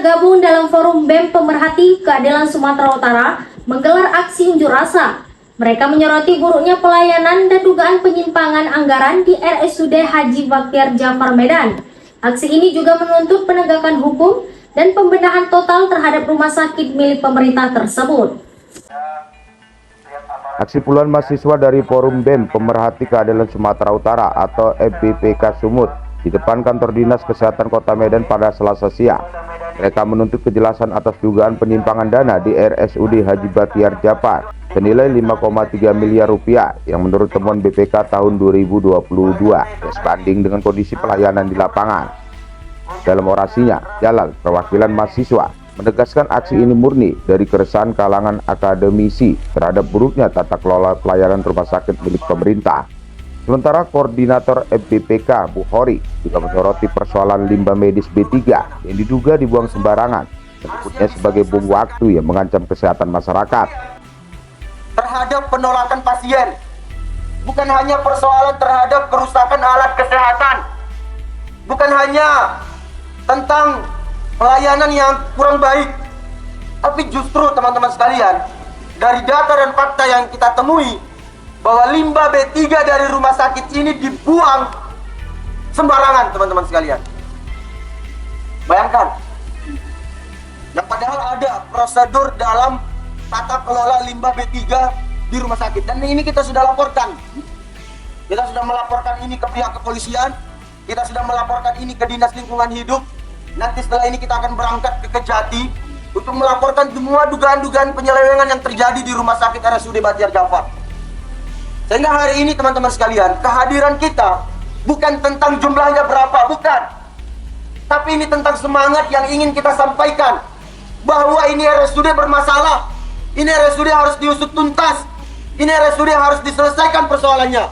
tergabung dalam forum BEM Pemerhati Keadilan Sumatera Utara menggelar aksi unjuk rasa. Mereka menyoroti buruknya pelayanan dan dugaan penyimpangan anggaran di RSUD Haji Baktiar Djafar Medan. Aksi ini juga menuntut penegakan hukum dan pembenahan total terhadap rumah sakit milik pemerintah tersebut. Aksi puluhan mahasiswa dari Forum BEM Pemerhati Keadilan Sumatera Utara atau FBPK Sumut di depan kantor Dinas Kesehatan Kota Medan pada Selasa siang. Mereka menuntut kejelasan atas dugaan penyimpangan dana di RSUD Haji Baktiar Djafar senilai 5,3 miliar rupiah yang menurut temuan BPK tahun 2022 sebanding dengan kondisi pelayanan di lapangan. Dalam orasinya, Jalal, perwakilan mahasiswa, menegaskan aksi ini murni dari keresahan kalangan akademisi terhadap buruknya tata kelola pelayanan rumah sakit milik pemerintah. Sementara Koordinator FBPK Bukhori juga menyoroti persoalan limbah medis B3 yang diduga dibuang sembarangan, menyebutnya sebagai bom waktu yang mengancam kesehatan masyarakat. Terhadap penolakan pasien, bukan hanya persoalan terhadap kerusakan alat kesehatan, bukan hanya tentang pelayanan yang kurang baik, tapi justru teman-teman sekalian, dari data dan fakta yang kita temui, bahwa limbah B3 dari rumah sakit ini dibuang sembarangan, teman-teman sekalian. Bayangkan, yang padahal ada prosedur dalam tata kelola limbah B3 di rumah sakit, dan ini kita sudah laporkan. Kita sudah melaporkan ini ke pihak kepolisian, kita sudah melaporkan ini ke Dinas Lingkungan Hidup. Nanti setelah ini kita akan berangkat ke Kejati untuk melaporkan semua dugaan-dugaan penyelewengan yang terjadi di rumah sakit RSUD Baktiar Djafar. Sehingga hari ini teman-teman sekalian, kehadiran kita bukan tentang jumlahnya berapa, bukan. Tapi ini tentang semangat yang ingin kita sampaikan, bahwa ini RSUD bermasalah, ini RSUD harus diusut tuntas, ini RSUD harus diselesaikan persoalannya.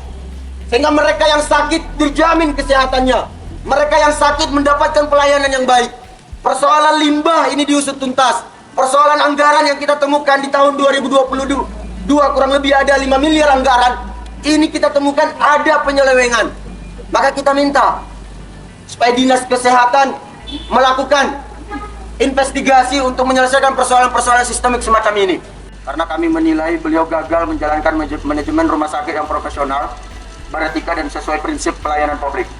Sehingga mereka yang sakit dijamin kesehatannya, mereka yang sakit mendapatkan pelayanan yang baik. Persoalan limbah ini diusut tuntas, persoalan anggaran yang kita temukan di tahun 2022 kurang lebih ada 5 miliar anggaran, ini kita temukan ada penyelewengan. Maka kita minta supaya Dinas Kesehatan melakukan investigasi untuk menyelesaikan persoalan-persoalan sistemik semacam ini. Karena kami menilai beliau gagal menjalankan manajemen rumah sakit yang profesional, beretika dan sesuai prinsip pelayanan publik.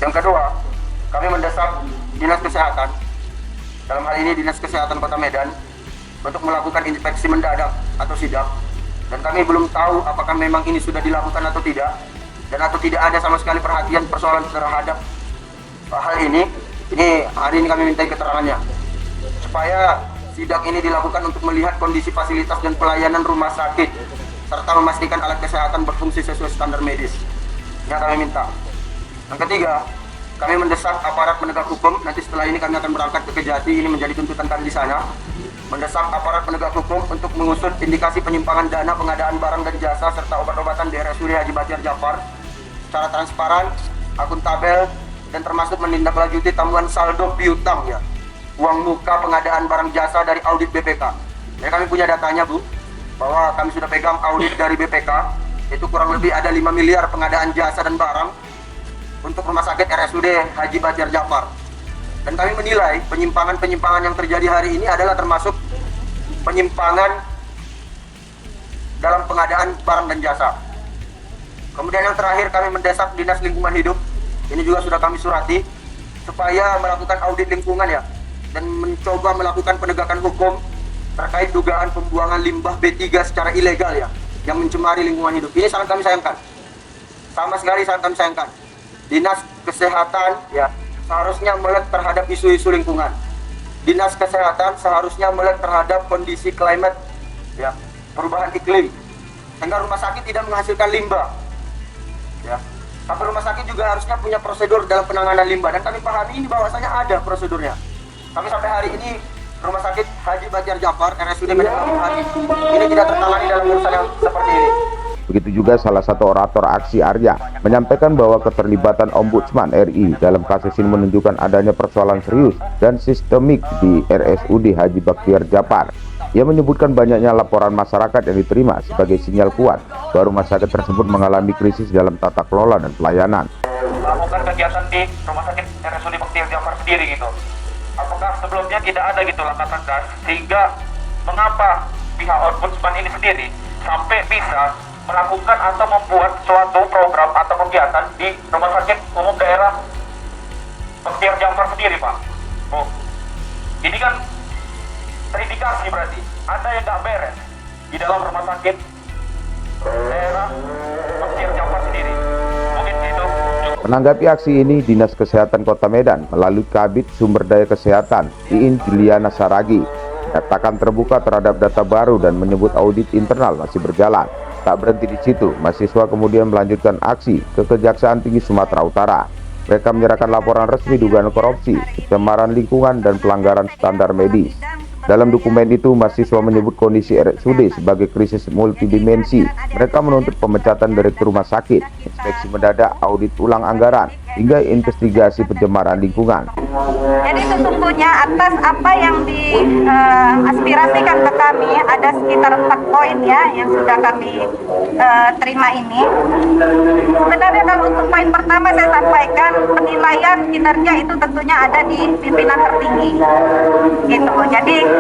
Yang kedua, kami mendesak Dinas Kesehatan, dalam hal ini Dinas Kesehatan Kota Medan, untuk melakukan inspeksi mendadak atau sidak. Dan kami belum tahu apakah memang ini sudah dilakukan atau tidak, dan atau tidak ada sama sekali perhatian persoalan terhadap hal ini. Hari ini kami minta keterangannya, supaya sidak ini dilakukan untuk melihat kondisi fasilitas dan pelayanan rumah sakit, serta memastikan alat kesehatan berfungsi sesuai standar medis. Yang kami minta. Yang ketiga, kami mendesak aparat penegak hukum, nanti setelah ini kami akan berangkat ke Kejati, ini menjadi tuntutan kami di sana, mendesak aparat penegak hukum untuk mengusut indikasi penyimpangan dana pengadaan barang dan jasa serta obat-obatan di RSUD Haji Baktiar Djafar secara transparan, akuntabel, dan termasuk menindaklanjuti tambahan saldo piutang ya, uang muka pengadaan barang jasa dari audit BPK. Ya, kami punya datanya Bu, bahwa kami sudah pegang audit dari BPK, itu kurang lebih ada 5 miliar pengadaan jasa dan barang untuk rumah sakit RSUD Haji Baktiar Djafar. Dan kami menilai penyimpangan-penyimpangan yang terjadi hari ini adalah termasuk penyimpangan dalam pengadaan barang dan jasa. Kemudian yang terakhir, kami mendesak Dinas Lingkungan Hidup, ini juga sudah kami surati, supaya melakukan audit lingkungan ya, dan mencoba melakukan penegakan hukum terkait dugaan pembuangan limbah B3 secara ilegal ya, yang mencemari lingkungan hidup. Ini sangat kami sayangkan, sama sekali sangat kami sayangkan. Dinas Kesehatan ya seharusnya melek terhadap isu-isu lingkungan. Dinas Kesehatan seharusnya melek terhadap kondisi climate ya, perubahan iklim, sehingga rumah sakit tidak menghasilkan limbah ya. Tapi rumah sakit juga harusnya punya prosedur dalam penanganan limbah, dan kami pahami ini bahwasanya ada prosedurnya. Kami sampai hari ini rumah sakit Haji Baktiar Djafar RSUD Medan Lamongan ini tidak tertangani dalam urusan yang seperti ini. Begitu juga salah satu orator aksi Arya menyampaikan bahwa keterlibatan Ombudsman RI dalam kasus ini menunjukkan adanya persoalan serius dan sistemik di RSUD Haji Baktiar Djafar. Ia menyebutkan banyaknya laporan masyarakat yang diterima sebagai sinyal kuat bahwa rumah sakit tersebut mengalami krisis dalam tata kelola dan pelayanan. Melakukan kegiatan di Rumah Sakit RSUD Baktiar Jafar sendiri gitu. Apakah sebelumnya tidak ada gitu langkah tegas sehingga mengapa pihak Ombudsman ini sendiri sampai bisa melakukan atau membuat suatu program atau kegiatan di Rumah Sakit Umum Daerah Baktiar Jafar sendiri, Pak? Bu, ini kan terindikasi berarti ada yang nggak beres di dalam Rumah Sakit Daerah Baktiar Jafar sendiri. Mungkin itu. Menanggapi aksi ini, Dinas Kesehatan Kota Medan melalui Kabid Sumber Daya Kesehatan Iin Juliana Saragi menyatakan terbuka terhadap data baru dan menyebut audit internal masih berjalan. Tak berhenti di situ, mahasiswa kemudian melanjutkan aksi ke Kejaksaan Tinggi Sumatera Utara. Mereka menyerahkan laporan resmi dugaan korupsi, pencemaran lingkungan, dan pelanggaran standar medis. Dalam dokumen itu, mahasiswa menyebut kondisi RSUD sebagai krisis multidimensi. Mereka menuntut pemecatan direktur rumah sakit, inspeksi mendadak, audit ulang anggaran, hingga investigasi pencemaran lingkungan. Jadi sesungguhnya atas apa yang diaspirasikan ke kami, ada sekitar 4 poin ya yang sudah kami terima ini. Sebenarnya kalau untuk poin pertama saya sampaikan, penilaian kinerja itu tentunya ada di pimpinan tertinggi. Gitu. Jadi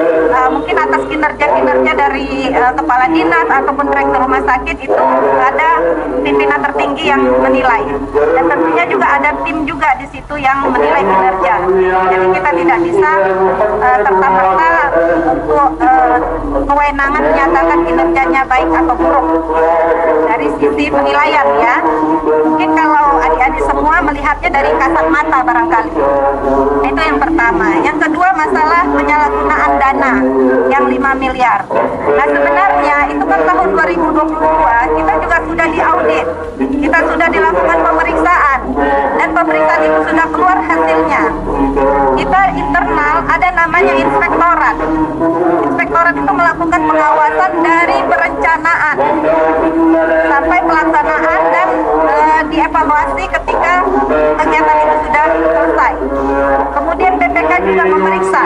mungkin atas kinerja dari kepala dinas ataupun direktur rumah sakit itu ada pimpinan tertinggi yang menilai. Dan tentunya juga ada tim juga di situ yang menilai kinerja. Jadi kita tidak bisa serta-merta untuk kewenangan menyatakan kinerjanya baik atau buruk dari sisi penilaian ya. Mungkin kalau adik-adik semua melihatnya dari kasat mata barangkali. Itu yang pertama. Yang kedua masalah penyalahgunaan dana yang 5 miliar. Nah sebenarnya itu kan tahun 2022 kita juga sudah diaudit. Kita sudah dilakukan pemeriksaan dan pemeriksaan itu sudah keluar hasilnya. Kita internal ada namanya inspektorat. Inspektorat itu melakukan pengawasan dari perencanaan sampai pelaksanaan dan dievaluasi ketika kegiatan itu sudah selesai. Kemudian BPK juga memeriksa.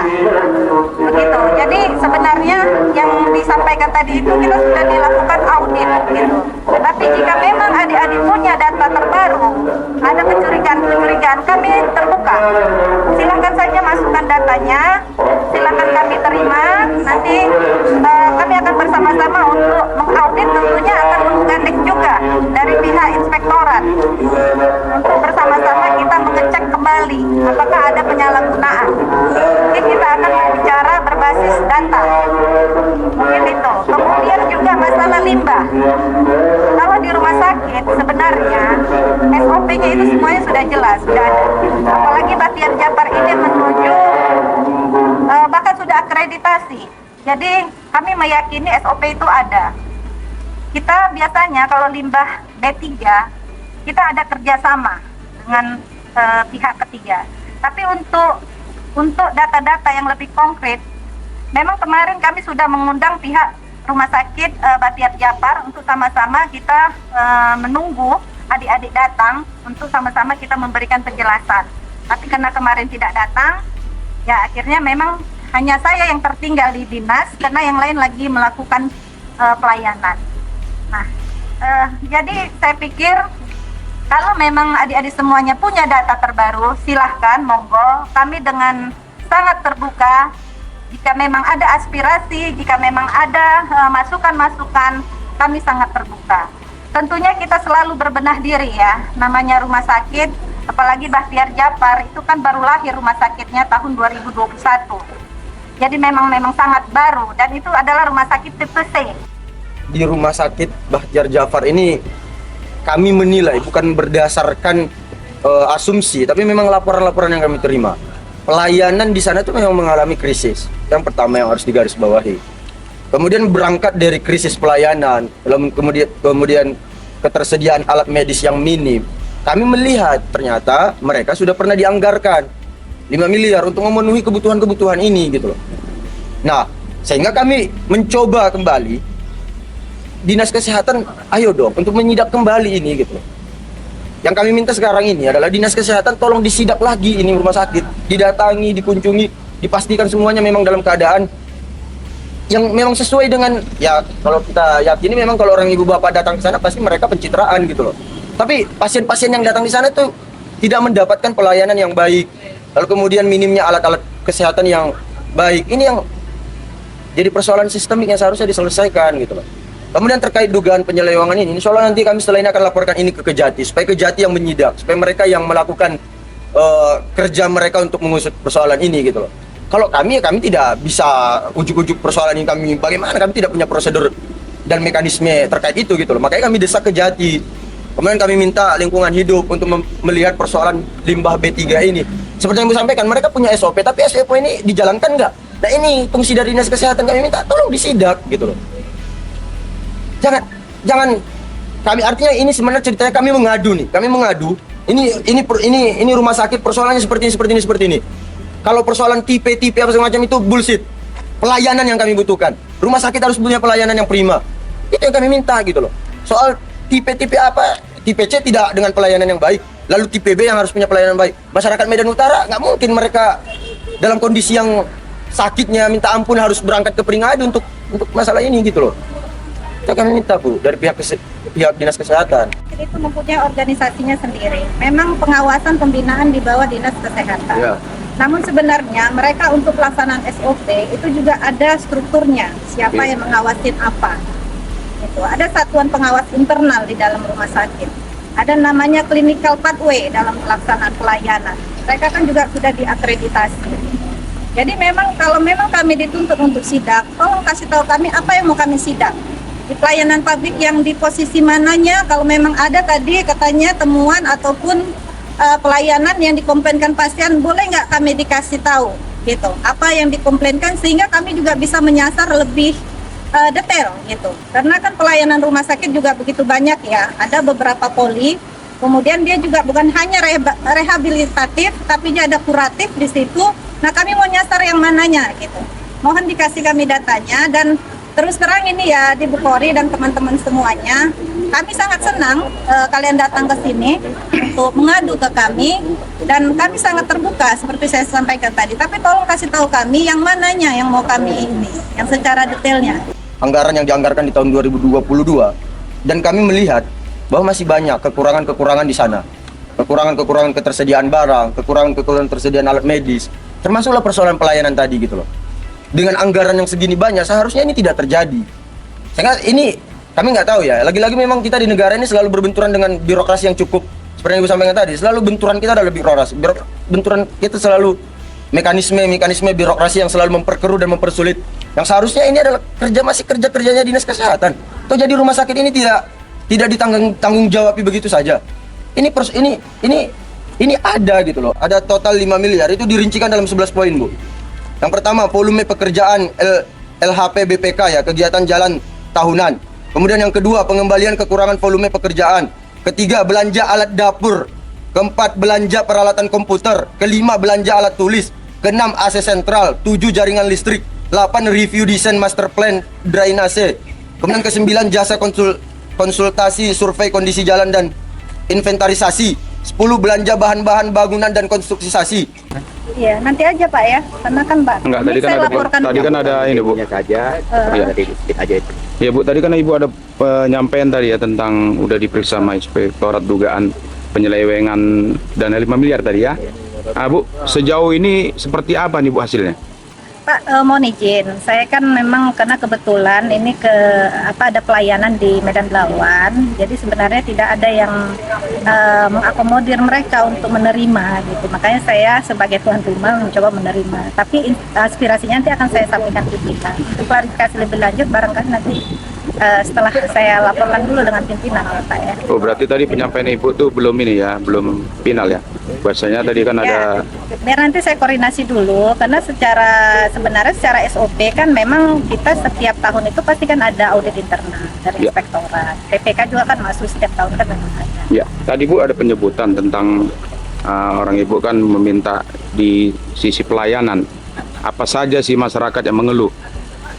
Begitu. Jadi sebenarnya yang disampaikan tadi itu kita sudah dilakukan audit gitu. Tapi jika memang adik-adik punya data terbaru, ada kecurigaan-kecurigaan, kami terbuka. Silakan saja masukkan datanya, silakan kami terima. Nanti kami akan bersama-sama untuk mengaudit, tentunya akan menggandeng juga dari pihak inspektorat untuk bersama-sama kita mengecek kembali apakah ada penyalahgunaan. Mungkin kita akan berbicara berbasis data. Mungkin itu. Kemudian juga masalah limbah. Kalau di rumah sakit sebenarnya SOP-nya itu semuanya sudah jelas, sudah ada. Apalagi Baktiar Jafar ini menuju bahkan sudah akreditasi. Jadi kami meyakini SOP itu ada. Kita biasanya kalau limbah B3 kita ada kerjasama dengan pihak ketiga. Tapi untuk data-data yang lebih konkret, memang kemarin kami sudah mengundang pihak Rumah Sakit Baktiar Jafar untuk sama-sama kita menunggu adik-adik datang untuk sama-sama kita memberikan penjelasan. Tapi karena kemarin tidak datang, ya akhirnya memang hanya saya yang tertinggal di dinas karena yang lain lagi melakukan pelayanan. Nah, jadi saya pikir kalau memang adik-adik semuanya punya data terbaru, silahkan, monggo. Kami dengan sangat terbuka. Jika memang ada aspirasi, jika memang ada masukan-masukan, kami sangat terbuka. Tentunya kita selalu berbenah diri ya, namanya rumah sakit, apalagi Baktiar Jafar, itu kan baru lahir rumah sakitnya tahun 2021. Jadi memang sangat baru, dan itu adalah rumah sakit tipe C. Di rumah sakit Baktiar Jafar ini, kami menilai bukan berdasarkan asumsi, tapi memang laporan-laporan yang kami terima. Pelayanan di sana itu memang mengalami krisis. Yang pertama yang harus digarisbawahi. Kemudian berangkat dari krisis pelayanan, kemudian ketersediaan alat medis yang minim. Kami melihat ternyata mereka sudah pernah dianggarkan 5 miliar untuk memenuhi kebutuhan-kebutuhan ini gitu loh. Nah, sehingga kami mencoba kembali Dinas Kesehatan, ayo dong untuk menyidak kembali ini gitu loh. Yang kami minta sekarang ini adalah Dinas Kesehatan tolong disidak lagi ini rumah sakit, didatangi, dikunjungi, dipastikan semuanya memang dalam keadaan yang memang sesuai dengan, ya kalau kita yakini memang kalau orang ibu bapak datang ke sana pasti mereka pencitraan gitu loh. Tapi pasien-pasien yang datang di sana tuh tidak mendapatkan pelayanan yang baik. Lalu kemudian minimnya alat-alat kesehatan yang baik. Ini yang jadi persoalan sistemik yang seharusnya diselesaikan gitu loh. Kemudian terkait dugaan penyelewengan ini, insya Allah nanti kami setelah ini akan laporkan ini ke Kejati, supaya Kejati yang menyidak, supaya mereka yang melakukan kerja mereka untuk mengusut persoalan ini gitu loh. Kalau kami tidak bisa ujuk-ujuk persoalan ini, bagaimana kami tidak punya prosedur dan mekanisme terkait itu gitu loh. Makanya kami desak Kejati. Kemudian kami minta lingkungan hidup untuk melihat persoalan limbah B3 ini. Seperti yang Ibu sampaikan, mereka punya SOP, tapi SOP ini dijalankan nggak? Nah ini fungsi dari Dinas Kesehatan, kami minta tolong disidak gitu loh. Jangan kami, artinya ini sebenarnya ceritanya kami mengadu nih. Kami mengadu, ini rumah sakit persoalannya seperti ini. Kalau persoalan tipe apa segala macam itu bullshit. Pelayanan yang kami butuhkan. Rumah sakit harus punya pelayanan yang prima. Itu yang kami minta gitu loh. Soal tipe apa? Tipe C tidak dengan pelayanan yang baik. Lalu tipe B yang harus punya pelayanan baik. Masyarakat Medan Utara nggak mungkin mereka dalam kondisi yang sakitnya minta ampun harus berangkat ke Peringade untuk masalah ini gitu loh. Itu kami minta Bu dari pihak Dinas Kesehatan. Itu mempunyai organisasinya sendiri. Memang pengawasan pembinaan di bawah Dinas Kesehatan. Ya. Namun sebenarnya mereka untuk pelaksanaan SOP itu juga ada strukturnya. Siapa yang mengawasin apa. Itu ada satuan pengawas internal di dalam rumah sakit. Ada namanya clinical pathway dalam pelaksanaan pelayanan. Mereka kan juga sudah diakreditasi. Jadi kalau memang kami dituntut untuk sidak, tolong kasih tahu kami apa yang mau kami sidak. Di pelayanan publik yang di posisi mananya, kalau memang ada tadi katanya temuan ataupun pelayanan yang dikomplainkan pasien, boleh nggak kami dikasih tahu gitu apa yang dikomplainkan, sehingga kami juga bisa menyasar lebih detail gitu. Karena kan pelayanan rumah sakit juga begitu banyak ya, ada beberapa poli, kemudian dia juga bukan hanya rehabilitatif tapi dia ada kuratif di situ. Nah kami mau nyasar yang mananya gitu, mohon dikasih kami datanya. Dan terus terang ini ya di Bukori dan teman-teman semuanya, kami sangat senang kalian datang ke sini untuk mengadu ke kami, dan kami sangat terbuka seperti saya sampaikan tadi. Tapi tolong kasih tahu kami yang mananya yang mau kami ini, yang secara detailnya. Anggaran yang dianggarkan di tahun 2022, dan kami melihat bahwa masih banyak kekurangan-kekurangan di sana. Kekurangan-kekurangan ketersediaan barang, kekurangan-kekurangan ketersediaan alat medis, termasuklah persoalan pelayanan tadi gitu loh. Dengan anggaran yang segini banyak, seharusnya ini tidak terjadi. Sehingga ini kami nggak tahu ya. Lagi-lagi memang kita di negara ini selalu berbenturan dengan birokrasi yang cukup. Seperti yang Ibu sampaikan tadi, selalu benturan kita adalah birokrasi. Benturan kita selalu mekanisme birokrasi yang selalu memperkeruh dan mempersulit. Yang seharusnya ini adalah kerjanya Dinas Kesehatan. Atau jadi rumah sakit ini tidak ditanggung jawabi begitu saja. Ini ada gitu loh. Ada total 5 miliar, itu dirincikan dalam 11 poin, Bu. Yang pertama, volume pekerjaan LHP BPK ya, kegiatan jalan tahunan. Kemudian yang kedua, pengembalian kekurangan volume pekerjaan. Ketiga, belanja alat dapur. Keempat, belanja peralatan komputer. Kelima, belanja alat tulis. Keenam, AC sentral. 7, jaringan listrik. 8, review desain master plan drainase. Kemudian ke-9, jasa konsultasi survei kondisi jalan dan inventarisasi. 10, belanja bahan-bahan bangunan dan konstruksisasi. Iya, nanti aja Pak ya, karena kan Pak. Enggak, tadi kan ada ini Bu. saja, sedikit aja itu. Ya Bu, tadi kan Ibu ada penyampaian tadi ya tentang udah diperiksa sama inspektorat dugaan penyelewengan dana 5 miliar tadi ya. Ah Bu, sejauh ini seperti apa nih Bu hasilnya? Pak, mohon izin, saya kan memang karena kebetulan ini ada pelayanan di Medan Belawan, jadi sebenarnya tidak ada yang mengakomodir mereka untuk menerima gitu. Makanya saya sebagai tuan rumah mencoba menerima. Tapi aspirasinya nanti akan saya sampaikan ke kita. Untuk klarifikasi lebih lanjut barangkali nanti setelah saya laporkan dulu dengan pimpinan ya Pak ya. Oh berarti tadi penyampaian Ibu tuh belum ini ya, belum final ya? Bahasanya tadi kan ada... Biar nanti saya koordinasi dulu, karena sebenarnya secara SOP kan memang kita setiap tahun itu pasti kan ada audit internal dari inspektorat. PPK juga kan masuk setiap tahun kan memang ada. Ya, tadi Bu ada penyebutan tentang orang Ibu kan meminta di sisi pelayanan. Apa saja sih masyarakat yang mengeluh?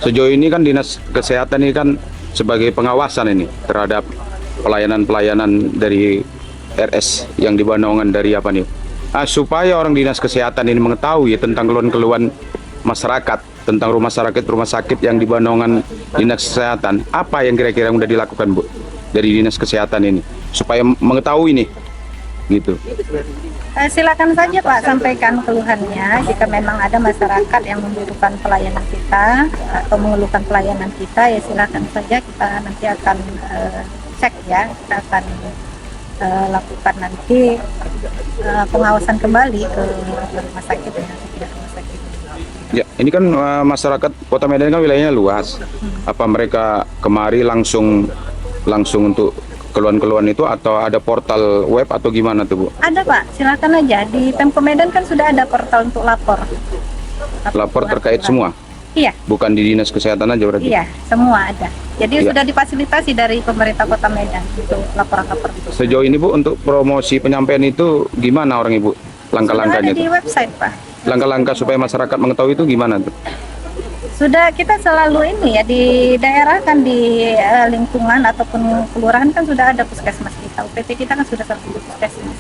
Sejauh ini kan Dinas Kesehatan ini kan sebagai pengawasan ini terhadap pelayanan-pelayanan dari RS yang di Bandungan dari apa nih? Supaya orang Dinas Kesehatan ini mengetahui tentang keluhan-keluhan masyarakat tentang rumah sakit yang di Bandungan Dinas Kesehatan. Apa yang kira-kira sudah dilakukan Bu dari Dinas Kesehatan ini supaya mengetahui nih gitu. Silakan saja Pak sampaikan keluhannya jika memang ada masyarakat yang membutuhkan pelayanan kita atau mengeluhkan pelayanan kita, ya silakan saja, kita nanti akan cek ya, kita akan lakukan nanti pengawasan kembali ke rumah sakit ya, rumah sakit. Ya, ini kan masyarakat Kota Medan kan wilayahnya luas. Apa mereka kemari langsung untuk keluhan-keluhan itu atau ada portal web atau gimana tuh Bu? Ada Pak, silakan aja, di Pemko Medan kan sudah ada portal untuk lapor. Lapor terkait semua? Iya. Bukan di Dinas Kesehatan aja berarti? Iya, semua ada. Jadi Iya. sudah difasilitasi dari pemerintah Kota Medan untuk laporan-lapor itu. Sejauh ini Bu untuk promosi penyampaian itu gimana orang Ibu? Langkah-langkahnya Sudah ada di tuh? website Pak. Langkah-langkah supaya masyarakat mengetahui itu gimana tuh? Sudah, kita selalu ini ya, di daerah kan, di lingkungan ataupun kelurahan kan sudah ada puskesmas kita. UPT kita kan sudah satu puskesmas.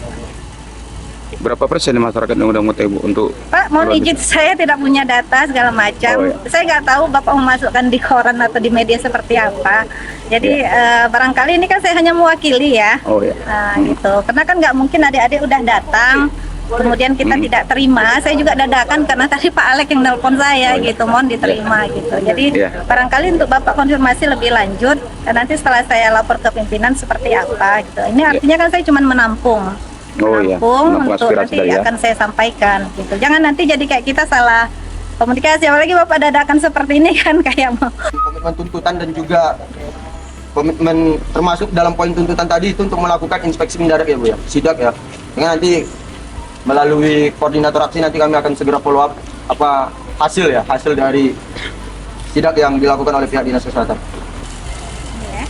Berapa persen masyarakat yang udah mengetahui Bu untuk Pak, mohon izin, saya tidak punya data segala macam. Oh, iya. Saya nggak tahu Bapak memasukkan di koran atau di media seperti apa. Jadi barangkali ini kan saya hanya mewakili ya. Oh ya. Gitu. Karena kan nggak mungkin adik-adik udah datang, kemudian kita tidak terima. Saya juga dadakan karena tadi Pak Alek yang nelpon saya gitu, mohon diterima gitu. Jadi Iya. barangkali untuk Bapak konfirmasi lebih lanjut, dan nanti setelah saya lapor ke pimpinan seperti apa gitu. Ini artinya kan saya cuma menampung. Oh iya, Menampung menampung untuk aspirasi nanti tadi ya. akan saya sampaikan gitu. Jangan nanti jadi kayak kita salah komunikasi, apalagi Bapak dadakan seperti ini kan kayak mau. Komitmen tuntutan dan juga komitmen termasuk dalam poin tuntutan tadi itu untuk melakukan inspeksi mendadak ya Bu ya, sidak ya. Dengan nanti melalui koordinator aksi nanti kami akan segera follow up apa hasil dari sidak yang dilakukan oleh pihak Dinas Kesehatan. Ya.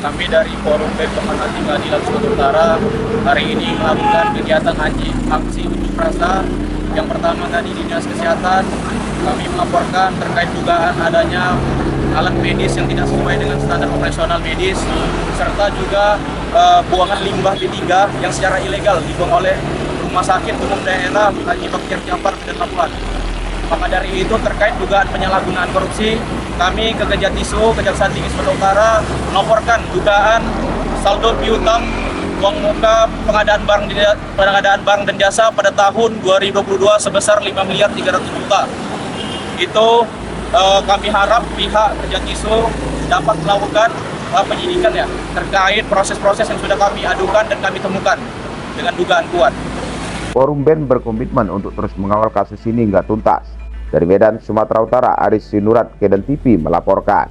Kami dari Forum BEM Pemerhati Keadilan Sumatera Utara hari ini melakukan kegiatan aksi unjuk rasa. Yang pertama tadi di Dinas Kesehatan, kami melaporkan terkait dugaan adanya alat medis yang tidak sesuai dengan standar operasional medis, serta juga buangan limbah B3 yang secara ilegal dibuang oleh Rumah Sakit Umum Daerah Haji Baktiar Jafar dan Labuan. Maka dari itu terkait dugaan penyalahgunaan korupsi, kami ke Kejatisu, Kejaksaan Tinggi Sumatera Utara melaporkan dugaan saldo piutang uang muka pengadaan barang dan jasa pada tahun 2022 sebesar 5.300.000.000. Itu kami harap pihak Kejatisu dapat melakukan penyidikan ya terkait proses-proses yang sudah kami adukan dan kami temukan dengan dugaan kuat. Forum BEM berkomitmen untuk terus mengawal kasus ini hingga tuntas. Dari Medan, Sumatera Utara, Aris Sinurat, Kedan TV melaporkan.